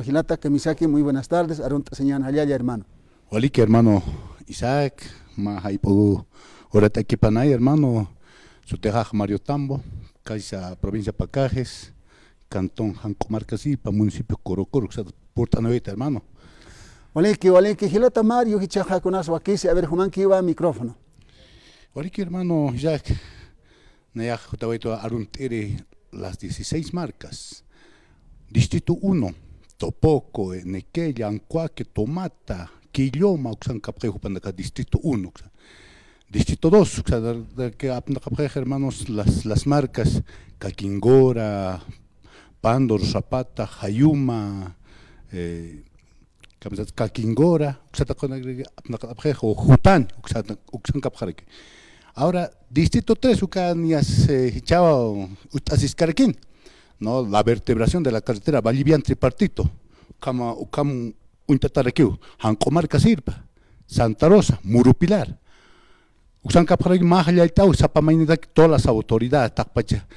Gilata Kamisaki, muy buenas tardes. Arunta señal Hayaya, hermano. Waliki, hermano Isaac, Mahaipo, Orata Equipanay, hermano, Sutejaj Mario Tambo, Caixa Provincia Pacajes, Cantón Jancomarcasipa, Municipio Corocoro, Portanoveta, hermano. Waliki, Gilata Mario, Hichaja con Aswakisi, a ver, Juman Kiva, micrófono. Waliki, hermano Isaac, Nayaj Jotabeto Aruntere, las 16 marcas. Distrito 1. Topoco, Nequella, Ancuaque, Tomata, Quilloma, Uxan Caprejo, Pandaca, Distrito 1. Distrito 2, que Apnacaprejo, hermanos, las marcas Caquingora, Pandor, Zapata, Jayuma, Caquingora, Apnacaprejo, Jután, Uxan Capjareque. Ahora, Distrito 3, Ucanias, Hichao, Utasiscarquín. ¿No? La vertebración de la carretera Vallivian Tripartito, Ukam Untataraquiu, Jancomarca Sirpa, Santa Rosa, Murupilar. Usan Capjaray Mahayaitau, Zapamainida, todas las autoridades, Takpacha,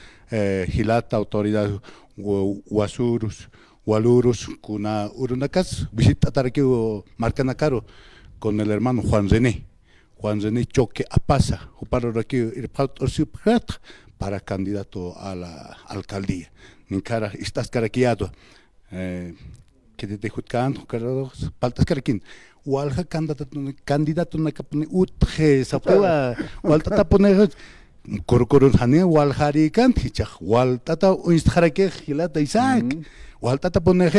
Gilata, autoridad, Huasurus, Hualurus, Kuna Urunacas, visita Taraquiu Marcanacaro con el hermano Juan René Choque Apasa, Upararaquiu, para candidato a la alcaldía. Nicara, estás caraquiado, que te juzgan, faltas caraquín. Walha candidato na capone utje, sapeva, walta tapone, corcoron hane, walhari cantichach, waltata uistjaraque, gilata Isaac, walta tapone,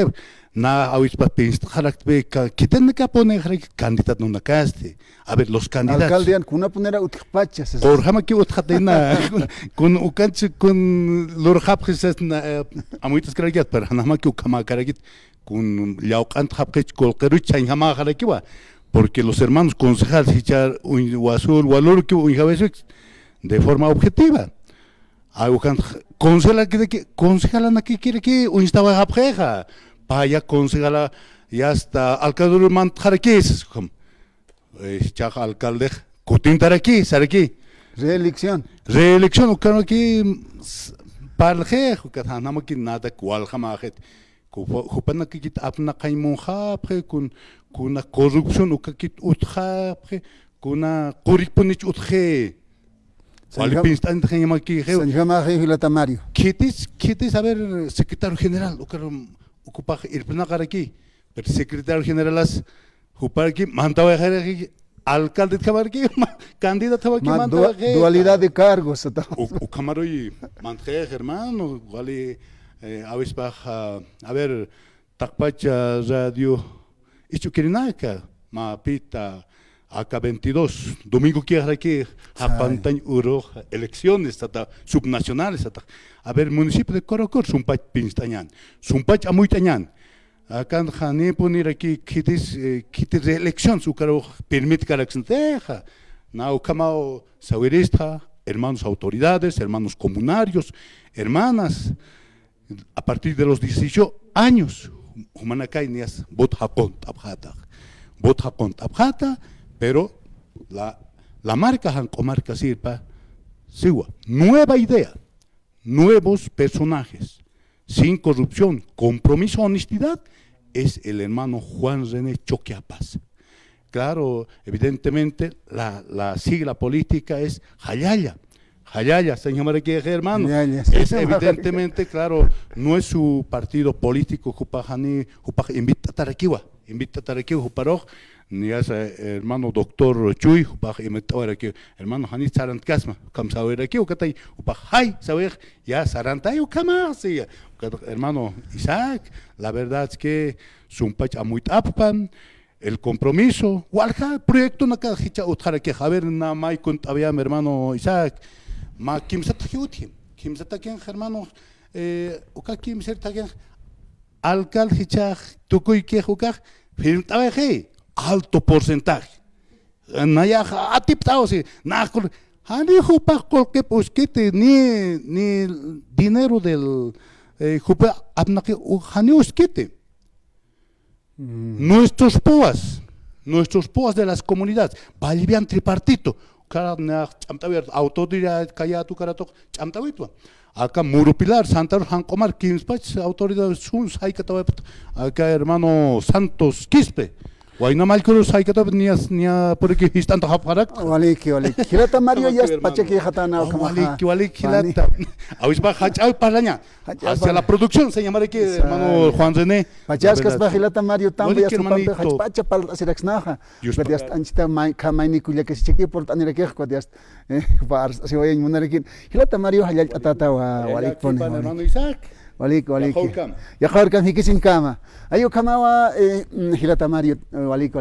na avispa pinst jarakbeca, que tiene que poner candidato na caste. A ver, los candidatos. Alcaldean, kuna ponera utjpachas. Por jama que utjatena, con ucanche, con lorjapjes, amuitas caraquias, pero nada que ukama caraquit, con yaukant japkech, colquerucha, en jama jaraquiwa, porque los hermanos concejales, hichar un guasul, gualur, que un javesix, de forma objetiva. Aukant, concejala que quiere que un estaba japjeja, paya concejala, ya está, alcalde man jaraquis, Chaja alcalde, Cutintaraqui, Saraqui. Reelección. Reelección, claro que parje, que no que nada cual jamajet. Jupana que quita apna caimonja, con una corrupción, o que quit utja, con una curripunich utje. ¿Cuál piensa en que llama aquí? Gilata Mario. Quitis, a ver, secretario general, o que ocupa el plenagar aquí, pero secretario general las. Juparki, mantaba alcalde de Cabarqui, candidato aquí, mantaba dualidad de cargos. O camaroy, mantje, hermano, vale, avispa, a ver, Takpacha, radio, Ichuquirinaca, Mapita, AK22, domingo que aquí, Japantañ, Uro, elecciones, subnacionales, a ver, municipio de Corocor, Sumpach Pinstañán, Sumpach Amuitañán. Acá en poner aquí quites reelección, su caro permite que la deja. No, como saberista, hermanos autoridades, hermanos comunarios, hermanas, a partir de los 18 años, humanacay nias bot Japón tabjata, pero la marca Jancomarca Sirpa, sigue, nueva idea, nuevos personajes, sin corrupción, compromiso, honestidad, es el hermano Juan René Choque Apasa. Claro, evidentemente la sigla política es Hayaya, señor Mariqueje, hermano. Es evidentemente, claro, no es su partido político, invita a Taraquiwa, Juparoj, ni es hermano doctor Chuy, hermano Hanit Sarantkasma, Kam Saber aquí, Ukatay, Upajay, Saber, ya Sarantay, Ukamasi, hermano Isaac, la verdad es que Sumpach Amuit Appan, el compromiso, Walja, proyecto Naka Hicha Utjarake, Javier Namay Kunt había mi hermano Isaac, Ma Kimsatakiutim, hermano, Uka Kimsatakian, Alcal Hicha, Tukuy Kejukaj, Filtabeje. Alto porcentaje. Nayaja, atiptao, si, nakul, hanijo pa colque posquete, ni dinero del jupa, abnaque, haniusquete. Nuestros POAS de las comunidades, Vallivian Tripartito, karana chamtaver autoridad kaya tu karato chamtavitua. Acá Murupilar, Santa Rosa, Hankomar, Kimspach, autoridad Sun, Saikata, acá hermano Santos Quispe. Guayna Malcuro, Saikata, Nia, por aquí, Histanta Haparak. Waliki, Hilata Mario, yes, Pacheque Hatana, Waliki, Hilata. Avispa Hachal Paraña. Hacia la producción se llamará aquí, hermano Juan René. Pachascas, Hilata Mario, también, Pacha para Siraxnaja. Pero ya anchita, Kamaini, Kuya, que se cheque por Taniraquej, para si voy en Munarikin. Hilata Mario, Hayatata, Walik, hermano Isaac. Walik. Ya Jorkan, Hikisin Kama. Ayo Kamawa, Hilata Mario, Walik.